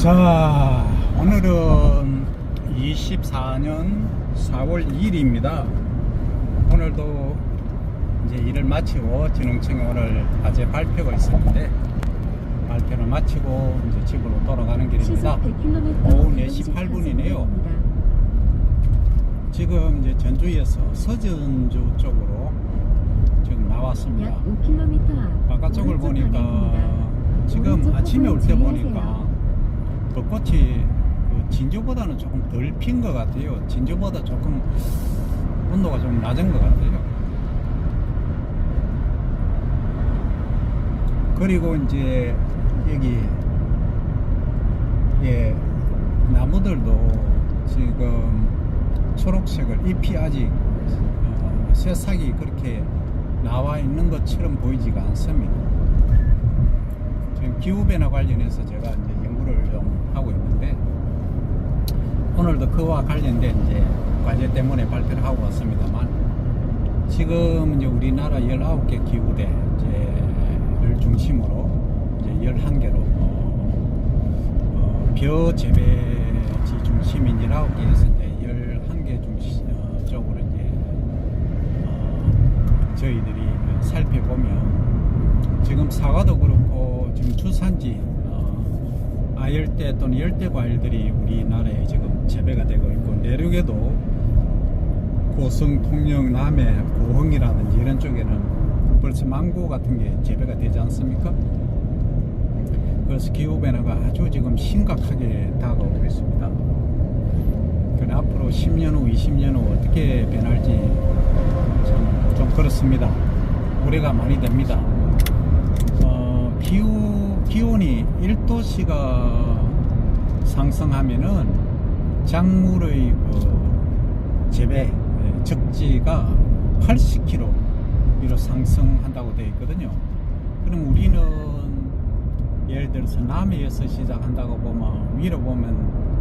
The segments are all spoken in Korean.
자, 오늘은 24년 4월 2일입니다. 오늘도 이제 일을 마치고 진흥청에 오늘 과제 발표가 있었는데 발표를 마치고 이제 집으로 돌아가는 길입니다. 오후 4시 8분이네요. 지금 이제 전주에서 서전주 쪽으로 지금 나왔습니다. 바깥쪽을 보니까 지금 아침에 올 때 보니까 벚꽃이 진주보다는 조금 덜 핀 것 같아요. 진주보다 조금 온도가 좀 낮은 것 같아요. 그리고 이제 여기 나무들도 지금 초록색을 잎이 아직 새싹이 그렇게 나와 있는 것처럼 보이지가 않습니다. 지금 기후변화 관련해서 제가 이제 연구를 좀 하고 있는데 오늘도 그와 관련된 이제 과제 때문에 발표를 하고 왔습니다만 지금 이제 우리나라 19개 기후대를 중심으로 이제 11개로 벼 재배지 중심인 19개에서 이제 11개 중심 쪽으로 이제 저희들이 살펴보면 지금 사과도 그렇고 지금 주산지 아열대 또는 열대 과일들이 우리나라에 지금 재배가 되고 있고 내륙에도 고성, 통영, 남해, 고흥이라든지 이런 쪽에는 벌써 망고 같은 게 재배가 되지 않습니까? 그래서 기후변화가 아주 지금 심각하게 다가오고 있습니다. 그래 앞으로 10년 후, 20년 후 어떻게 변할지 참 좀 그렇습니다. 우려가 많이 됩니다. 기온이 1도씨가 상승하면은 작물의 재배 적지가 80kg로 상승한다고 되어 있거든요. 그럼 우리는 예를 들어서 남해에서 시작한다고 보면 위로 보면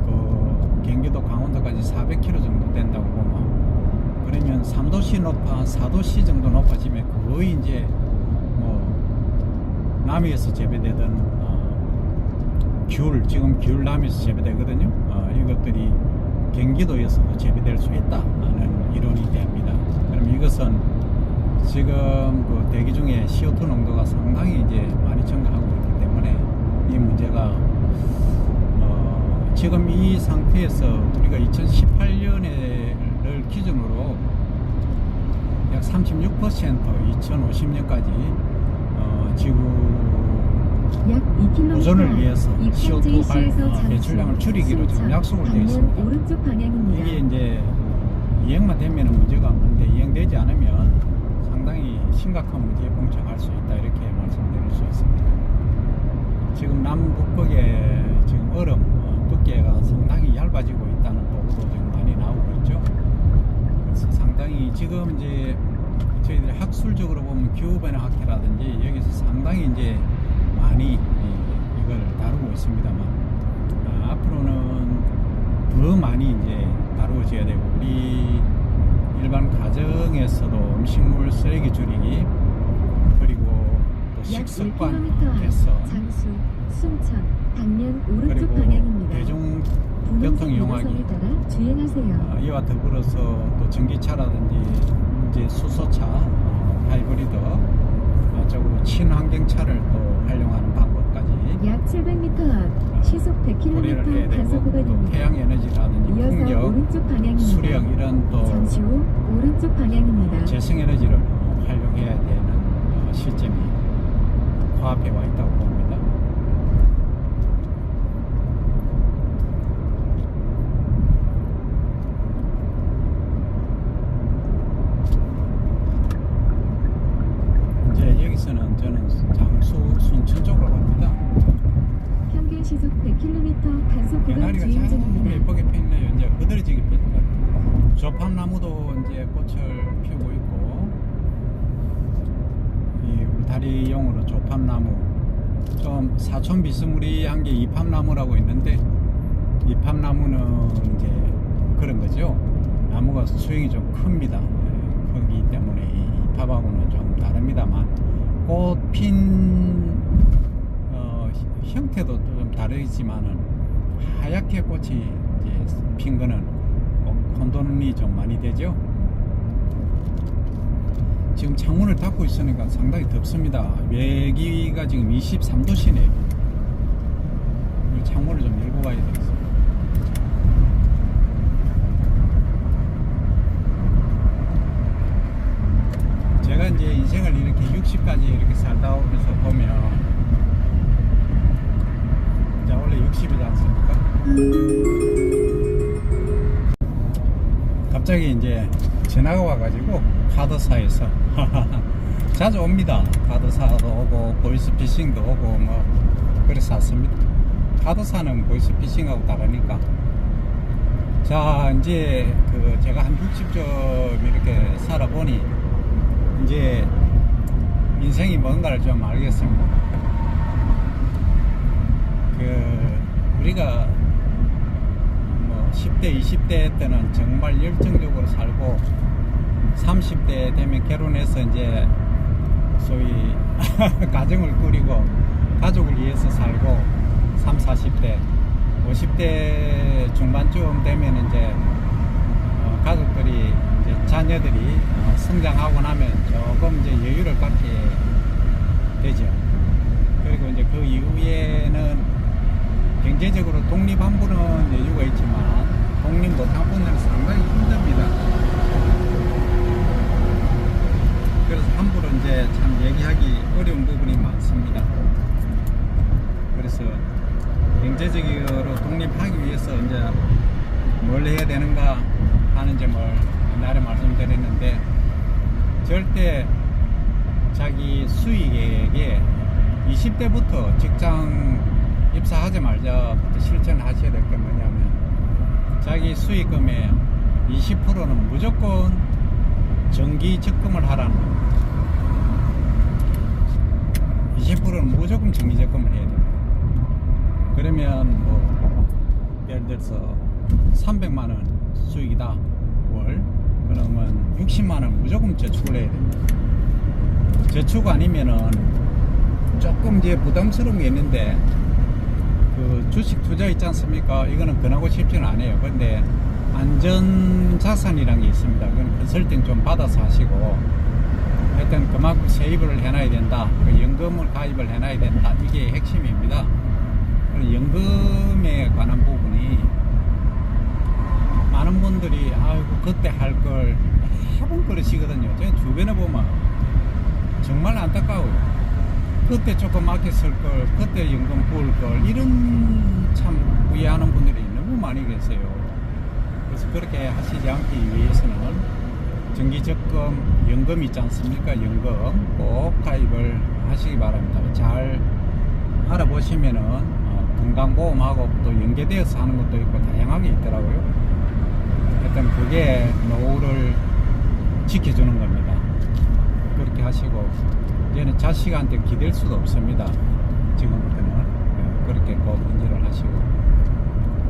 그 경기도 강원도까지 400km 정도 된다고 보면 그러면 3도씨 높아 4도씨 정도 높아지면 거의 이제 남해에서 재배되던 귤, 지금 귤 남해에서 재배되거든요. 이것들이 경기도에서도 재배될 수 있다는 이론이 됩니다. 그럼 이것은 지금 그 대기 중에 CO2 농도가 상당히 이제 많이 증가하고 있기 때문에 이 문제가 지금 이 상태에서 우리가 2018년을 기준으로 약 36% 2050년까지 지구 보존을 위해서 CO2 배출량을 줄이기로 지금 약속을 되어 있습니다. 이게 이제 이행만 되면 문제가 없는데 이행되지 않으면 상당히 심각한 문제에 봉착할 수 있다 이렇게 말씀드릴 수 있습니다. 지금 남북극에 지금 얼음 두께가 상당히 얇아지고 있다는 보고도 지금 많이 나오고 있죠. 그래서 상당히 지금 이제 저희들이 학술적으로 보면 기후변화 학회라든지 여기서 상당히 이제 많이 이걸 다루고 있습니다만 앞으로는 더 많이 이제 다루어져야 되고 우리 일반 가정에서도 음식물 쓰레기 줄이기 그리고 또 식습관 개선 장수, 순천, 방면 오른쪽 그리고 방향입니다. 대중교통 이용하기 이와 더불어서 또 전기차라든지 이제 수소차, 하이브리드 쪽으로 친환경차를 또 활용하는 방법까지 약 700m 앞 시속 고려를 해야 100km 되고 단속 또 구간입니다. 태양에너지라든지 이어서 풍력, 오른쪽 방향입니다. 수력 이런 또 잠시 후 오른쪽 방향입니다. 재생에너지를 활용해야 되는 시점이 코앞에 와 있다고 봅니다. 여기서는 저는 장수 순천 쪽으로 갑니다. 평균 시속 100km 단속 구간 개나리가 주행 참 중입니다. 예쁘게 폈네요. 이제 흐드러지게 폈다. 조팝나무도 이제 꽃을 피우고 있고 이 울타리용으로 조팝나무 좀 사촌 비스무리한 게 이팝나무라고 있는데 이팝나무는 이제 그런 거죠. 나무가 수용이 좀 큽니다. 크기 때문에 이 이팝하고는 좀 다릅니다만 꽃핀 형태도 좀 다르지만은 하얗게 꽃이 이제 핀 거는 꼭 혼돈이 좀 많이 되죠. 지금 창문을 닫고 있으니까 상당히 덥습니다. 외기가 지금 23도시네요. 창문을 좀 열고 가야 되겠어요. 제가 이제 인생을 이렇게 60까지 이렇게 살다 오면서 보면, 자, 원래 60이지 않습니까? 갑자기 이제 전화가 와가지고 카드사에서 자주 옵니다. 카드사도 오고 보이스피싱도 오고 뭐 그래서 왔습니다. 카드사는 보이스피싱하고 다르니까. 자, 이제 그 제가 한 60점 이렇게 살아보니 이제 인생이 뭔가를 좀 알겠습니다. 그 우리가 뭐 10대 20대 때는 정말 열정적으로 살고 30대 되면 결혼해서 이제 소위 가정을 꾸리고 가족을 위해서 살고 30, 40대 50대 중반쯤 되면 이제 가족들이 이제 자녀들이 성장하고 나면 조금 이제 여유를 갖게 되죠. 그리고 이제 그 이후에는 경제적으로 독립한 분은 여유가 있지만 독립 못한 분은 상당히 힘듭니다. 그래서 함부로 이제 참 얘기하기 어려운 부분이 많습니다. 그래서 경제적으로 독립하기 위해서 이제 뭘 해야 되는가 하는 점을 옛날에 말씀드렸는데, 절대 자기 수익액에 20대부터 직장 입사하자마자부터 실천하셔야 될 게 뭐냐면, 자기 수익금의 20%는 무조건 정기 적금을 하라는 거예요. 20%는 무조건 정기 적금을 해야 돼요. 그러면 뭐 예를 들어서 300만원 수익이다 월, 그러면 60만원 무조건 저축을 해야 됩니다. 저축 아니면은 조금 이제 부담스러운 게 있는데, 그 주식 투자 있지 않습니까? 이거는 권하고 싶지는 않아요. 근데 안전자산이라는 게 있습니다. 그건 컨설팅 좀 받아서 하시고, 하여튼 그만큼 세입을 해놔야 된다. 연금을 가입을 해놔야 된다. 이게 핵심입니다. 연금에 관한 부분이 많은 분들이 아이고 그때 할 걸 해본 그러시거든요. 제가 주변에 보면 정말 안타까워요. 그때 조금 아꼈을 걸, 그때 연금 부을 걸, 이런 참 후회하는 분들이 너무 많이 계세요. 그래서 그렇게 하시지 않기 위해서는 정기적금 연금 있지 않습니까? 연금 꼭 가입을 하시기 바랍니다. 잘 알아보시면은 건강보험하고 또 연계되어서 하는 것도 있고 다양하게 있더라고요. 하여튼 그게 노후를 지켜주는 겁니다. 그렇게 하시고, 이제는 자식한테 기댈 수도 없습니다. 지금부터는 그렇게 꼭 인지를 하시고,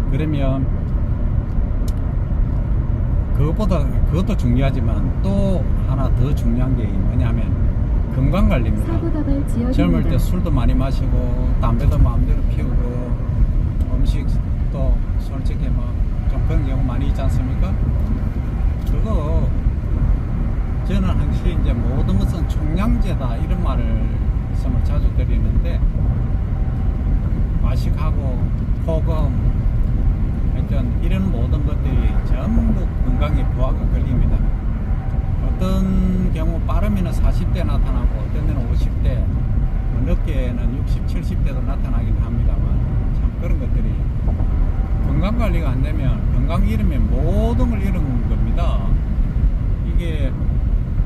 그러면 그것도 중요하지만 또 하나 더 중요한 게 뭐냐면 건강관리입니다. 젊을 때 술도 많이 마시고 담배도 마음대로 피우고 음식도 솔직히 뭐 좀 그런 경우 많이 있지 않습니까? 그거 저는 항상 이제 모든 것은 총량제다 이런 말을 자주 드리는데, 과식하고 폭음, 하여튼 이런 모든 것들이 전부 건강에 부하가 걸립니다. 어떤 경우 빠르면 40대 나타나고 어떤 데는 50대, 늦게는 60, 70대도 나타나긴 합니다만, 참 그런 것들이 건강관리가 안 되면, 건강 잃으면 모든 걸 잃은 겁니다. 이게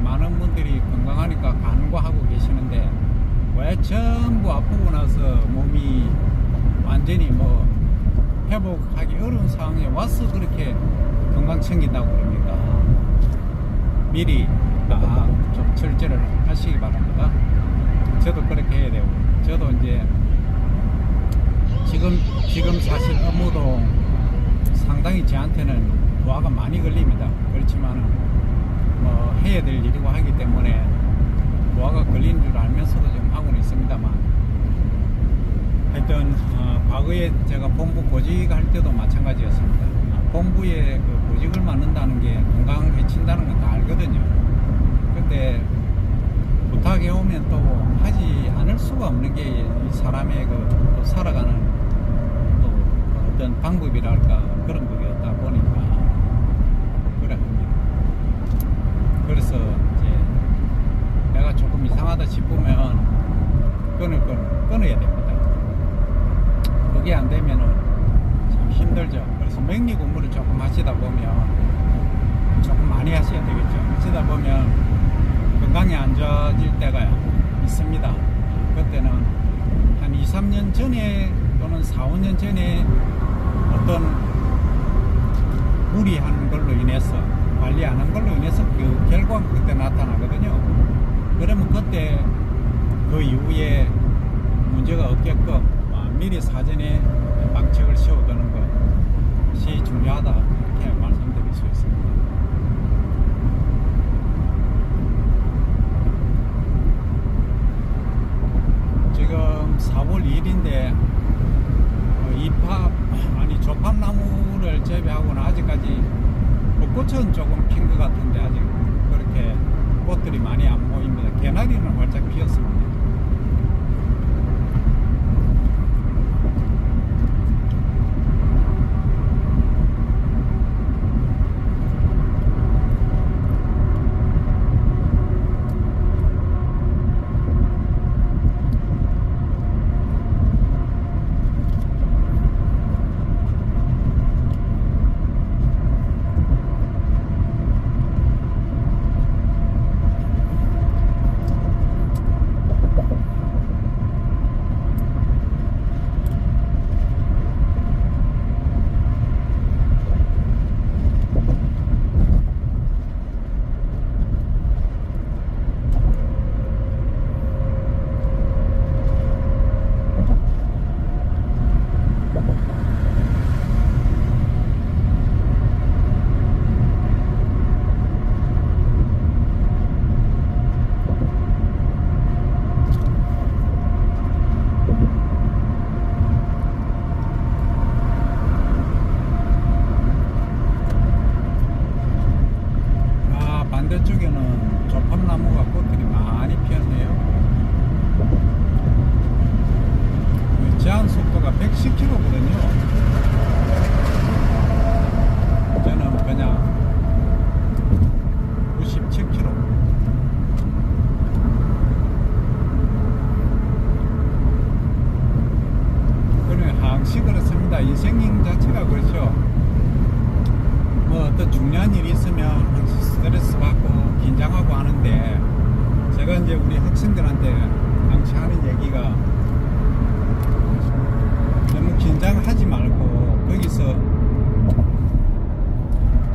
많은 분들이 건강하니까 간과하고 계시는데, 왜 전부 아프고 나서 몸이 완전히 뭐 회복하기 어려운 상황에 와서 그렇게 건강 챙긴다고 그럽니까? 미리 좀 철저를 하시기 바랍니다. 저도 그렇게 해야 되고, 저도 이제 지금 사실 업무도 상당히 저한테는 부하가 많이 걸립니다. 그렇지만 뭐 해야 될 일이고 하기 때문에 부하가 걸리는 줄 알면서도 좀 하고는 있습니다만, 하여튼 과거에 제가 본부 보직 할 때도 마찬가지였습니다. 본부에 그 보직을 맡는다는 게 건강 해친다는 건 다 알거든요. 근데 부탁해 오면 또 하지 않을 수가 없는 게 이 사람의 또 살아가는 또 어떤 방법이랄까 그런 거였다 보니까 그래 합니다. 그래서 이제 내가 조금 이상하다 싶으면 끊어야 됩니다. 그게 안 되면은 참 힘들죠. 그래서 맹리 근무를 조금 하시다 보면 조금 많이 하셔야 되겠죠. 하시다 보면 건강이 안 좋아질 때가 있습니다. 그때는 한 2, 3년 전에 또는 4, 5년 전에 어떤 무리한 걸로 인해서 관리 안 한 걸로 인해서 그 결과가 그때 나타나거든요. 그러면 그때 그 이후에 문제가 없게끔 미리 사전에 방책을 세워두는 것이 중요하다 이렇게 말씀드릴 수 있습니다. 지금 4월 2일인데 조팝나무를 재배하고는 아직까지 벚꽃은 조금 핀 것 같은데 아직 그렇게 꽃들이 많이 안 보입니다. 개나리는 활짝 피었습니다. 반대쪽에는 조팝나무가 꽃들이 많이 피었네요. 제한 속도가 110km거든요. 저는 그냥 97km. 그러면 항시 그렇습니다. 인생 자체가 그렇죠. 뭐 어떤 중요한 일이 있으면 스트레스 받고 긴장하고 하는데, 제가 이제 우리 학생들한테 항상 하는 얘기가 너무 긴장하지 말고 거기서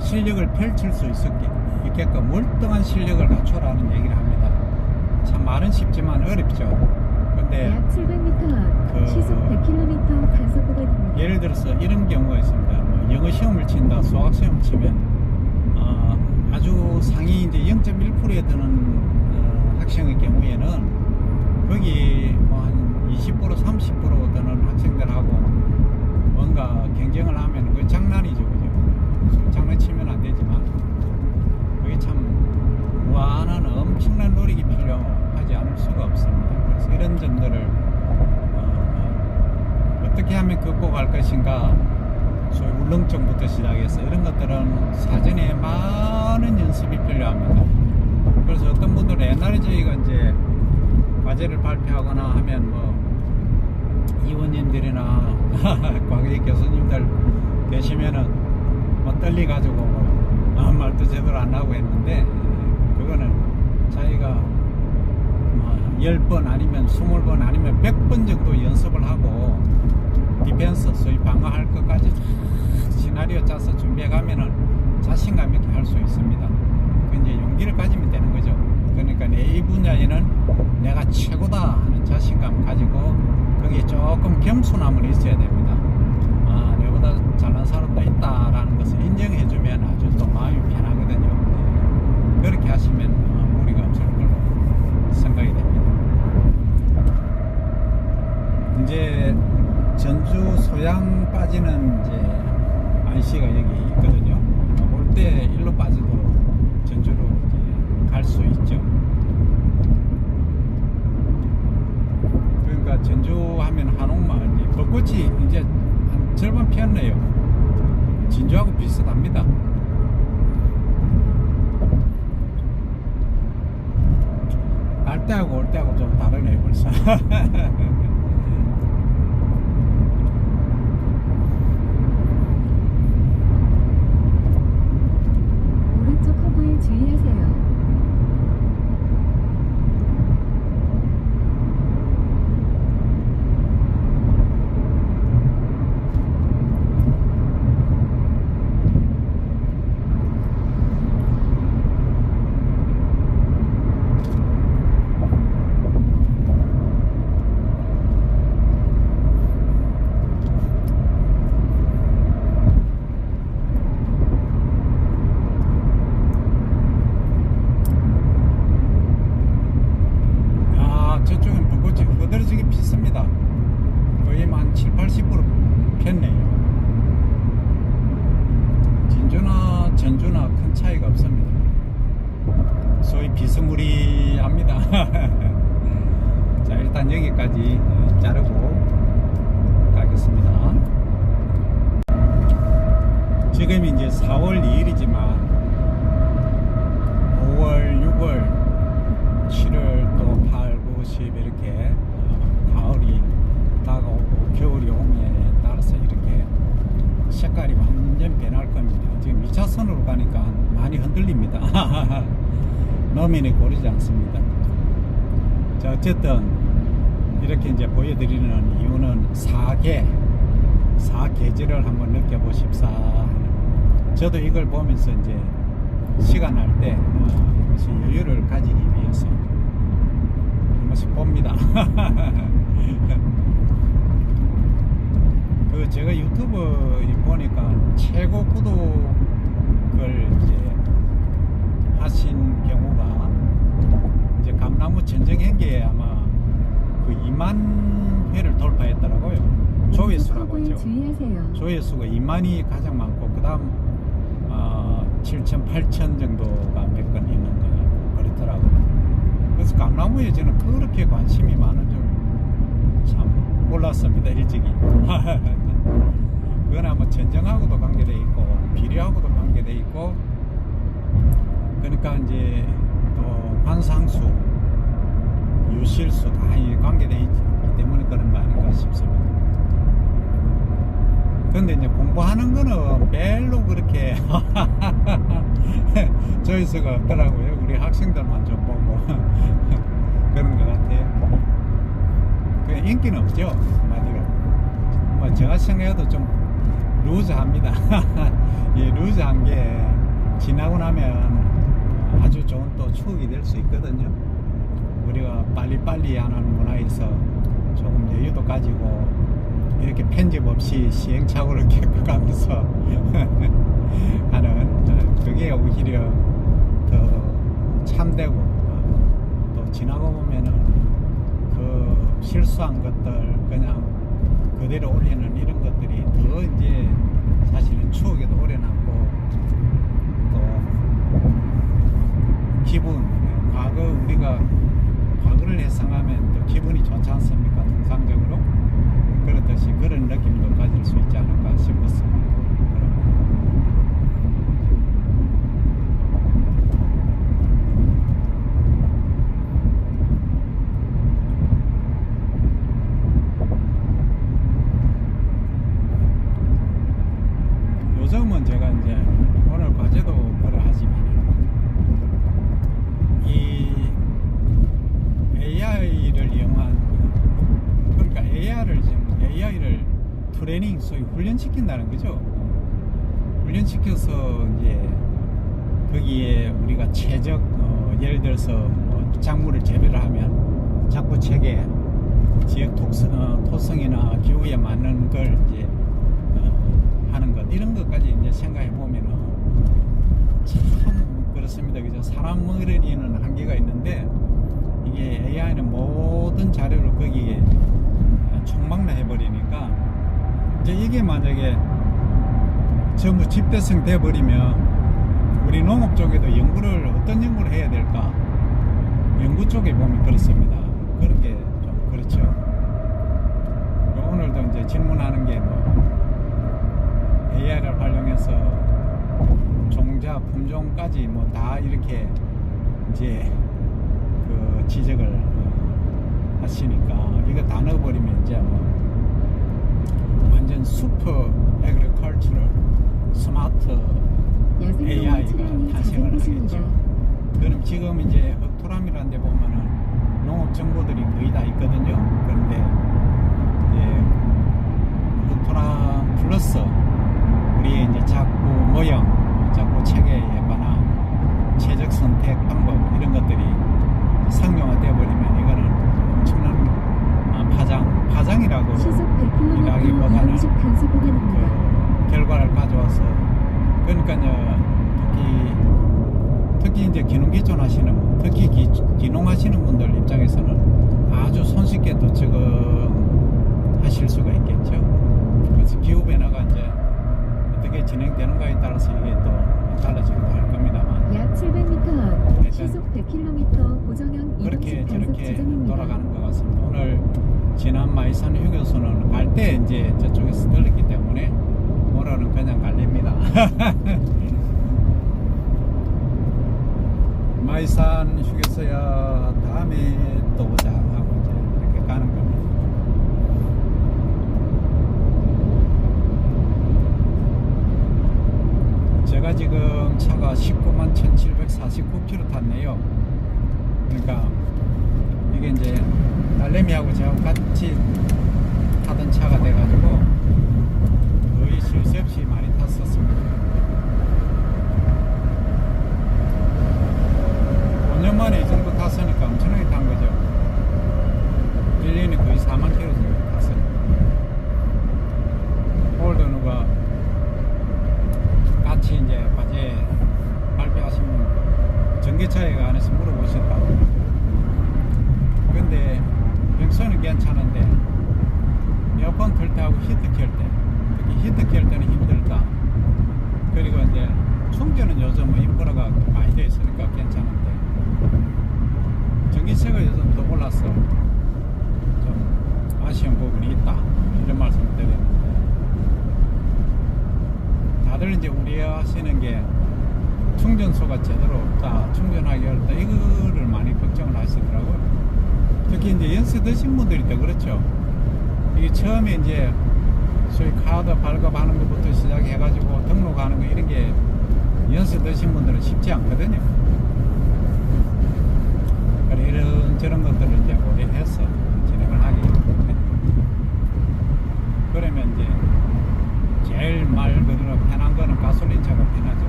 실력을 펼칠 수 있게끔 월등한 실력을 갖춰라는 얘기를 합니다. 참 말은 쉽지만 어렵죠. 근데 약 700m 앞 시속 100km 단속 구간입니다. 예를 들어서 이런 경우가 있습니다. 뭐 영어 시험을 친다, 수학 시험을 치면 아주 상위 이제 0.1%에 드는 학생의 경우에는 거기 뭐 한 20%, 30% 드는 학생들하고 뭔가 경쟁을 하면 그 장난이죠, 그죠? 장난치면 안 되지만 그게 참 무한한 엄청난 노력이 필요하지 않을 수가 없습니다. 그래서 이런 점들을 어떻게 하면 극복할 것인가, 소위 울렁증부터 시작해서 이런 것들은 사전에 많은 연습이 필요합니다. 그래서 어떤 분들은 옛날에 저희가 이제 과제를 발표하거나 하면 뭐 의원님들이나 과거의 교수님들 계시면은 뭐 떨리가지고 뭐 말도 제대로 안 하고 했는데, 그거는 자기가 뭐 10번 아니면 20번 아니면 100번 정도 연습을 하고 디펜스, 소위 방어할 것까지 시나리오 짜서 준비해가면은 자신감 있게 할 수 있습니다. 그 이제 용기를 가지면 되는 거죠. 그러니까 내 이 분야에는 내가 최고다 하는 자신감 가지고 거기에 조금 겸손함을 있어야 됩니다. 내보다 잘난 사람도 있다라는 것을 인정해주면 아주 또 마음이 편하거든요. 네. 그렇게 하시면 무리가 없을 걸로 생각이 됩니다. 이제 부산 빠지는 이제 IC가 여기 있거든요. 올 때 일로 빠져도 전주로 갈 수 있죠. 그러니까 전주 하면 한옥마을, 벚꽃이 이제 한 절반 피었네요. 진주하고 비슷합니다. 갈 때하고 올 때하고 좀 다르네요, 벌써. 오른쪽 커브에 주의하세요. 저쪽은 벚꽃이 흐드러지게 피습니다. 거의 한 70-80% 폈네요. 진주나 전주나 큰 차이가 없습니다. 소위 비스무리합니다. 자, 일단 여기까지 자르고 가겠습니다. 지금 이제 4월 2일이지만 5월, 6월, 7월 또 8, 9, 10 이렇게 가을이 다가오고 겨울이 오면에 따라서 이렇게 색깔이 완전 변할 겁니다. 지금 2차선으로 가니까 많이 흔들립니다. 노면이 고르지 않습니다. 자, 어쨌든 이렇게 이제 보여드리는 이유는 4계절을 한번 느껴보십사. 저도 이걸 보면서 이제 시간 날 때 여유를 가지기 위해서 한 번씩 봅니다. 그 제가 유튜브 보니까 최고 구독을 이제 하신 경우가 이제 감나무 전쟁행기에 아마 그 2만 회를 돌파했더라고요. 조회수라고 하죠. 주의하세요. 조회수가 2만이 가장 많고, 그 다음 7천, 8천 정도가 몇 건 있는 거 그렇더라고요. 그래서 감나무에 저는 그렇게 관심이 많은 줄 참 몰랐습니다, 일찍이. 그건 아마 전쟁하고도 관계돼 있고 비료하고도 관계돼 있고, 그러니까 이제 또 관상수, 유실수 다 관계돼 있기 때문에 그런 거 아닌가 싶습니다. 근데 이제 공부하는 거는 별로 그렇게 조회수가 없더라고요. 우리 학생들만 좀 보고 그런 것 같아요. 그 인기는 없죠, 한마디로. 뭐 제가 생각해도 좀 루즈합니다. 예, 루즈한 게 지나고 나면 아주 좋은 또 추억이 될 수 있거든요. 우리가 빨리빨리 하는 문화에서 조금 여유도 가지고 이렇게 편집 없이 시행착오를 겪어가면서 하는, 그게 오히려 더 참되고, 또 지나고 보면은 그 실수한 것들 그냥 그대로 올리는 이런 것들이 더 이제 사실은 추억에도 오래 남고, 또 기분, 과거 우리가 과거를 회상하면 또 기분이 좋지 않습니까? 통상적으로. 그렇듯이 그런 느낌도 가질 수 있지 않을까 싶었습니다. 요즘은 제가 이제 오늘 과제도 그러하지만 이 AI를 이용한, 그러니까 AI를 트레이닝, 소위 훈련시킨다는 거죠. 훈련시켜서 이제 거기에 우리가 최적, 예를 들어서 작물을 재배를 하면 작부 체계, 지역 토성이나 기후에 맞는 걸 이제 하는 것, 이런 것까지 이제 생각해 보면은 참 그렇습니다. 그죠? 사람으로는 한계가 있는데 이게 AI는 모든 자료를 거기에 총망라해 버리니까 이제 이게 만약에 전부 집대성 돼버리면 우리 농업 쪽에도 연구를 어떤 연구를 해야 될까? 연구 쪽에 보면 그렇습니다. 그런 게 좀 그렇죠. 오늘도 이제 질문하는 게 뭐 AI를 활용해서 종자 품종까지 뭐 다 이렇게 이제 그 지적을 하시니까 이거 다 넣어버리면 이제 뭐 완전 슈퍼 에그리컬처럴 스마트 AI가 탄생을 하겠죠. 그럼 지금 이제 흑토람이라는 데 보면은 농업 정보들이 거의 다 있거든요. 그런데 이제 흑토람 플러스 우리의 이제 작부 모형, 작부 체계에 관한 최적 선택 방법 이런 것들이 상용화되어 버리면 이거는 엄청난 파장이라고 시속 100km 이라기보다는 이동식 단수 구간입니다. 그 결과를 가져와서 그러니까요 특히 이제 기농기촌 하시는 분, 특히 기농하시는 분들 입장에서는 아주 손쉽게 또 적응하실 수가 있겠죠. 그래서 기후 변화가 이제 어떻게 진행되는가에 따라서 이게 또 달라지기도 할 겁니다만 약 700m 앞 일단 시속 100km 고정형 그렇게 이동식 단속 저렇게 지점입니다. 돌아가는 것 같습니다. 오늘 지난 마이산 휴게소는 갈 때 이제 저쪽에서 들렸기 때문에 오늘은 그냥 갈립니다. 마이산 휴게소야 다음에 또 보자 하고 이제 이렇게 가는 겁니다. 제가 지금 차가 19만 1749km 탔네요. 그러니까 이게 이제 딸내미하고 저하고 같이 타던 차가 돼가지고 거의 쉴 새 없이 많이 탔었습니다. 5년 만에 이 정도 탔으니까 엄청나게 탄 거죠. 1년에 거의 4만 km 정도 탔으니까. 오늘도 누가 같이 이제 과제 발표하신 전기차에 관해서 물어보셨다고. 근데 평소는 괜찮은데 에어컨 틀 때하고 히트 켤 때, 특히 히트 켤 때는 힘들다. 그리고 이제 충전은 요즘 뭐 인프라가 많이 되어 있으니까 괜찮은데 전기세가 요즘 더 올라서 좀 아쉬운 부분이 있다 이런 말씀을 드렸는데 다들 이제 우려하시는 게 충전소가 제대로 없다, 충전하기 어렵다 이거를 많이 걱정을 하시더라고요. 특히 이제 연세 드신 분들이 더 그렇죠. 이게 처음에 이제 소위 카드 발급하는 것부터 시작해가지고 등록하는 거 이런 게 연세 드신 분들은 쉽지 않거든요. 그래 이런 저런 것들을 이제 고려해서 진행을 하기 때문에 그러면 이제 제일 말 그대로 편한 거는 가솔린 차가 편하죠.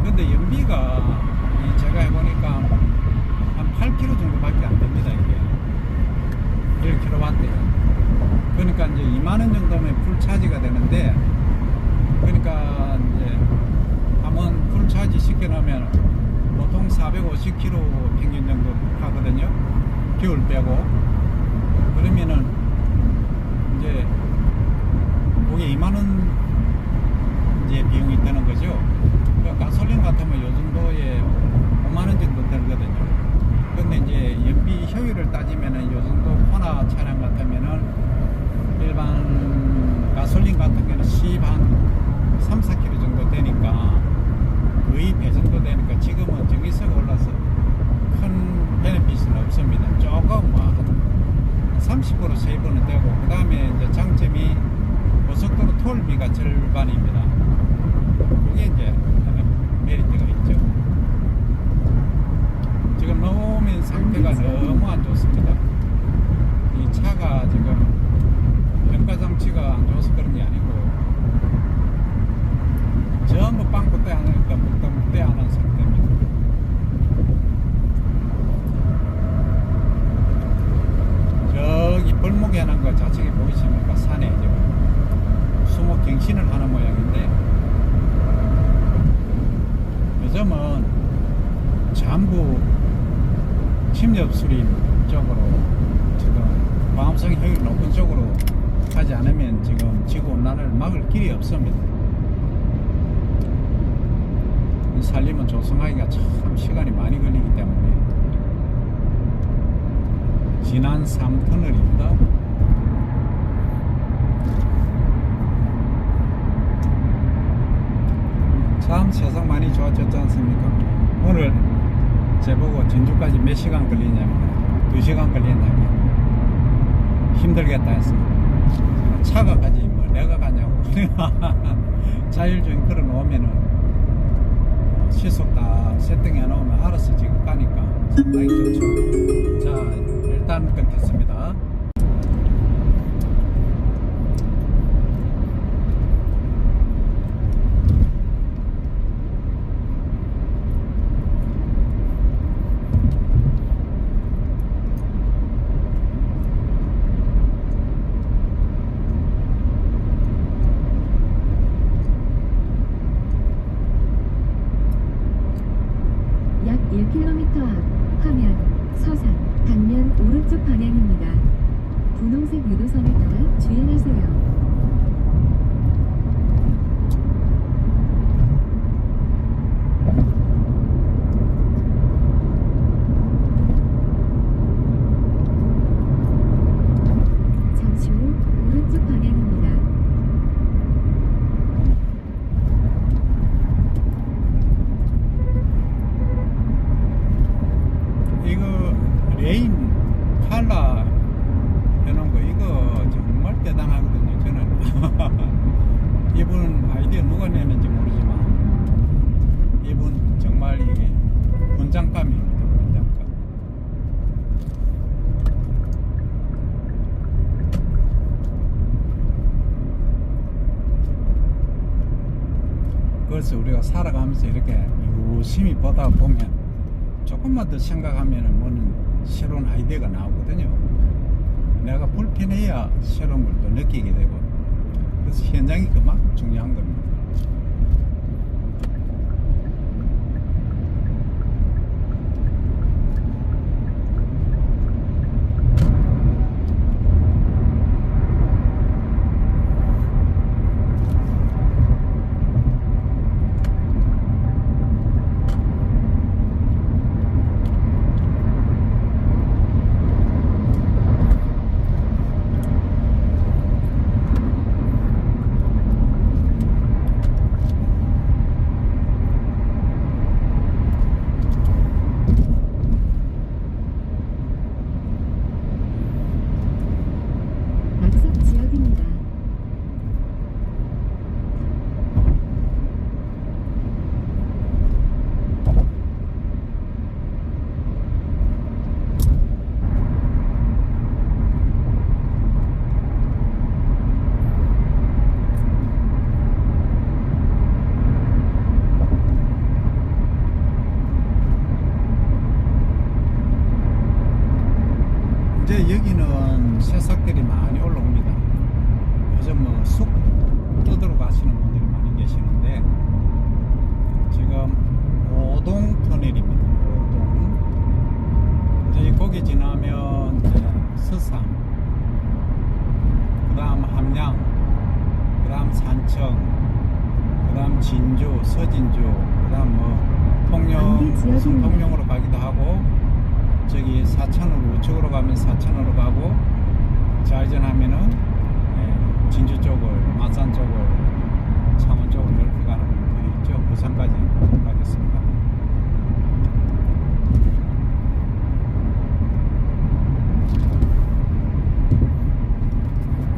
근데 연비가 제가 해보니까 한 8km 정도밖에 안 됩니다. 이게 1kW. 그러니까 이제 2만원 정도면 풀 차지가 되는데, 그러니까 이제 한번 풀 차지 시켜놓으면 보통 450km 평균 정도 하거든요. 겨울 빼고. 그러면은 이제 그게 2만원 이제 비용이 드는 거죠. 그러니까 가솔린 같으면 요 정도에 5만원 정도 들거든요. 근데 이제 연비 효율을 따지면은 요 정도 코나 차량 같으면은 일반 가솔린 같은 경우는 3, 4km 정도 되니까 거의 배 정도 되니까 지금은 전기세가 올라서 큰 베네핏은 없습니다. 조금 한 30% 세이브는 되고, 그 다음에 이제 장점이 고속도로 톨비가 절반입니다. 그게 이제 메리트가 있죠. 지금 노면 상태가 너무 안 좋습니다. 이 차가 지금 평가 장치가 안 좋아서 그런 게 아니고 전부 빵꾸때 하는 때 하는 상태입니다. 저기 벌목에 하는 거 좌측에 보이십니까? 산에 지금 수목 갱신을 하는 모양인데 요즘은 전부 침엽 수림 쪽으로 지금 광합성 효율이 높은 쪽으로 하지 않으면 지금 지구온난화를 막을 길이 없습니다. 산림은 조성하기가 참 시간이 많이 걸리기 때문에 지난 3터널입니다. 참 세상 많이 좋아졌지 않습니까? 오늘 제보고 진주까지 몇 시간 걸리냐면 2시간 걸린다면 힘들겠다 했습니다. 차가 가지 뭐 내가 가냐고. 자율주행 걸어 놓으면은 시속 다 세팅해 놓으면 알아서 지금 가니까 상당히 좋죠. 자, 일단 끊겠습니다. 약 1km 앞 화면 서산 단면 오른쪽 방향입니다. 분홍색 유도선을 따라 주행하세요. 잠시 후 오른쪽 방향입니다. 이거 레인 칼라 해놓은 거 이거 정말 대단하거든요. 저는 이분 아이디어 누가 내는지 모르지만 이분 정말 이게 분장감입니다. 분장감. 그래서 우리가 살아가면서 이렇게 유심히 보다 보면 조금만 더 생각하면은 뭐는 새로운 아이디어가 나오거든요. 내가 불편해야 새로운 걸 또 느끼게 되고, 그래서 현장이 그만큼 중요한 겁니다. 낙석 지역입니다. 이제 여기는 새싹들이 많이 올라옵니다. 요즘 뭐 쑥 뜯으러 가시는 분들이 많이 계시는데 지금 오동 터널입니다. 오동. 저희 거기 지나면 이제 서산, 그 다음 함양, 그 다음 산청, 그 다음 진주, 서진주, 그 다음 뭐 통영, 성통영으로 가기도 하고, 저기 사천으로 우측으로 가면 사천으로 가고, 좌회전하면은 진주 쪽을, 마산 쪽을, 창원 쪽을 이렇게 가는 길이 있죠. 부산까지 가겠습니다.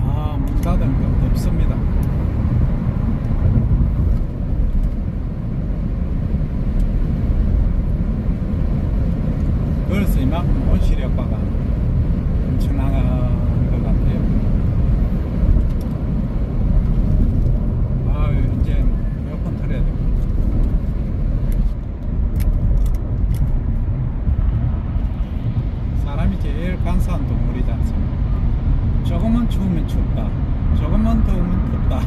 아, 문 닫은 거 덥습니다. 그래서 이만큼 온실 효과가 엄청난 것 같아요. 아, 이제 에어컨 틀어야 돼. 사람이 제일 간사한 동물이지 않습니까? 조금만 추우면 춥다, 조금만 더우면 덥다.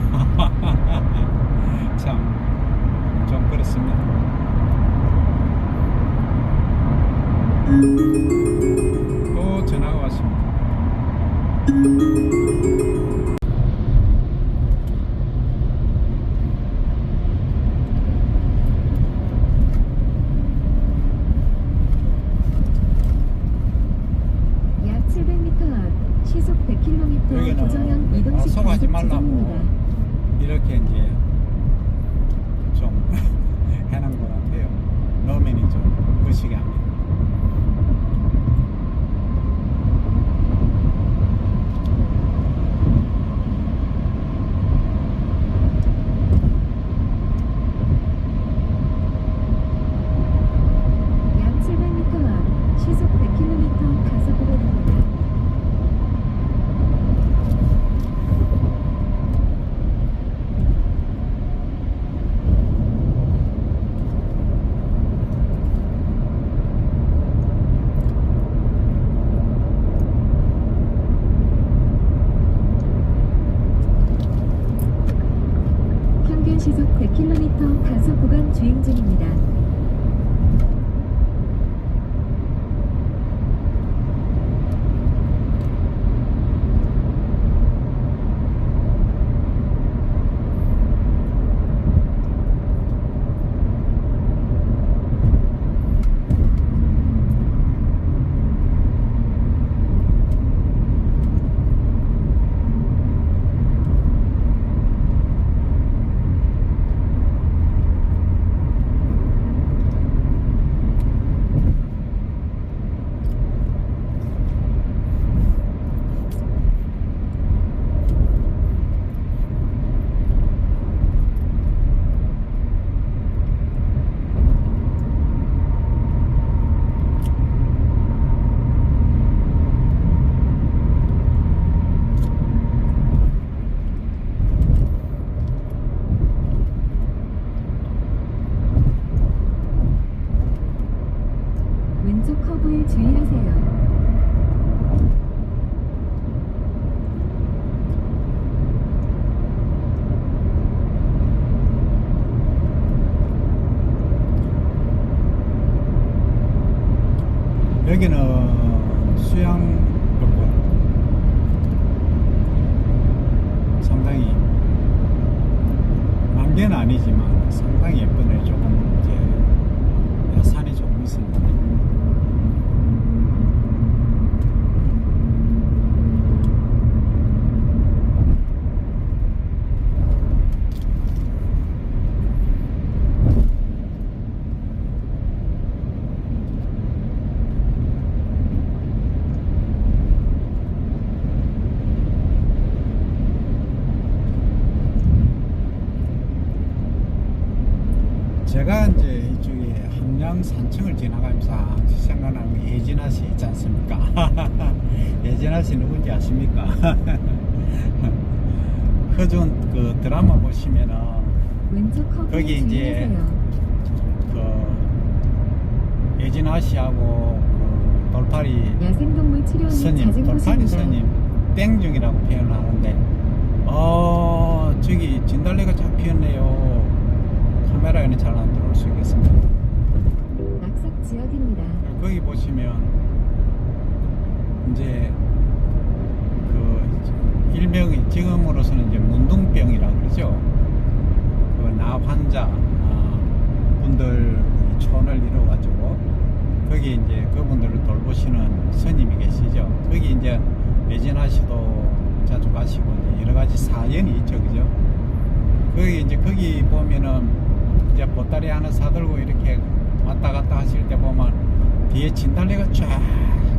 참 좀 그렇습니다. 또 전화가 왔습니다. 그렇게 이제 좀 해놓은 것 같아요. 노면이 좀 거시기 합니다. 약 700m 앞 시속 100km 단속 구간입니다. 평균 시속 100km 단속 구간 주행 중입니다. 왼쪽 커브에 주의하세요. 여기는 수양벽고 상당히 만개는 아니지만 상당히 예쁘네. 조금 이제 야산이 조금 있습니다. 제가 이제 이쪽에 함양 산청을 지나가면서 항상 생각나는 게 예진아씨 있지 않습니까? 예진아씨 누군지 아십니까? 허준 그 드라마 보시면은 왼쪽 커브에 거기 이제 주의하세요. 그 예진아씨하고 그 돌파리 야생동물 치료는 스님, 자진 돌파리 코스입니다. 스님 땡중이라고 표현하는데 저기 진달래가 잘 피었네요. 카메라에는 잘 안 들어올 수 있겠습니다. 낙석 지역입니다. 거기 보시면 이제 그 일명이 지금으로서는 이제 문둥병이라고 그러죠. 그 나 환자 분들 촌을 이루어가지고 거기 이제 그분들을 돌보시는 스님이 계시죠. 거기 이제 예진아씨도 자주 가시고 이제 여러 가지 사연이 있죠, 그죠? 거기 이제 거기 보면은 이제 보따리 하나 사들고 이렇게 왔다 갔다 하실 때 보면 뒤에 진달래가 쫙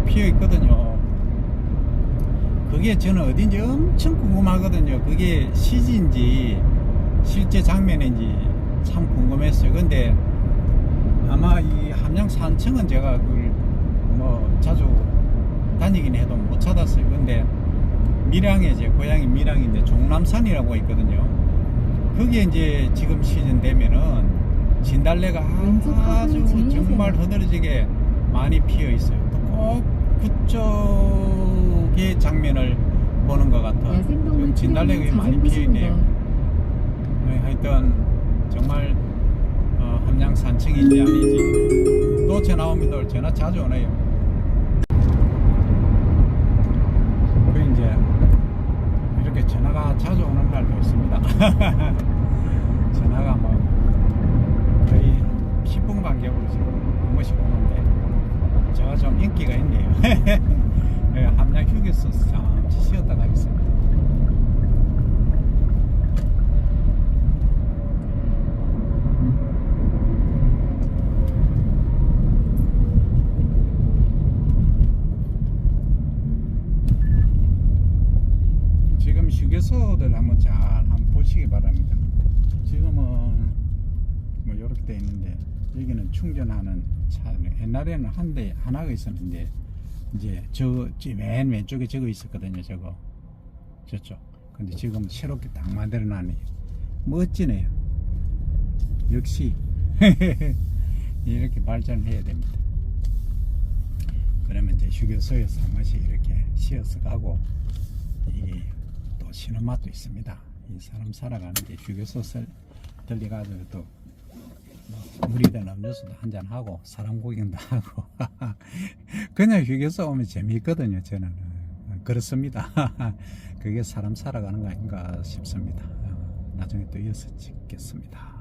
피어 있거든요. 그게 저는 어딘지 엄청 궁금하거든요. 그게 CG인지 실제 장면인지 참 궁금했어요. 근데 아마 이 함양 산청은 제가 그걸 뭐 자주 다니긴 해도 못 찾았어요. 근데 밀양에 제 고향이 밀양인데 종남산이라고 있거든요. 거기에 이제 지금 시즌 되면은 진달래가 아주 정말 흐드러지게 많이 피어 있어요. 또 꼭 그쪽의 장면을 보는 것 같아. 지금 진달래가 많이 피어 있네요. 하여튼 정말 함양 산청인지 아니지 또 전화 옵니다. 전화 자주 오네요. 그 이제 이렇게 전화가 자주 오는 날도 있습니다. 전화가 뭐 거의 10분 간격으로 지금 한 번씩 오는데 제가 좀 인기가 있네요. 함양 휴게소 잠시 쉬었다 가겠습니다. 하시기 바랍니다. 지금은 뭐 이렇게 돼 있는데 여기는 충전하는 차, 옛날에는 한 대 하나가 있었는데 이제 맨 왼쪽에 저거 있었거든요. 저쪽. 근데 지금 새롭게 딱 만들어놨네요. 멋지네요. 역시 이렇게 발전을 해야 됩니다. 그러면 이제 휴게소에서 한 번씩 이렇게 쉬어서 가고, 이게 또 쉬는 맛도 있습니다. 이 사람 살아가는데 휴게소 들려가지고 또 물이든 음료수도 한잔하고 사람 구경도 하고 그냥 휴게소 오면 재미있거든요. 저는 그렇습니다. 그게 사람 살아가는 거 아닌가 싶습니다. 나중에 또 이어서 찍겠습니다.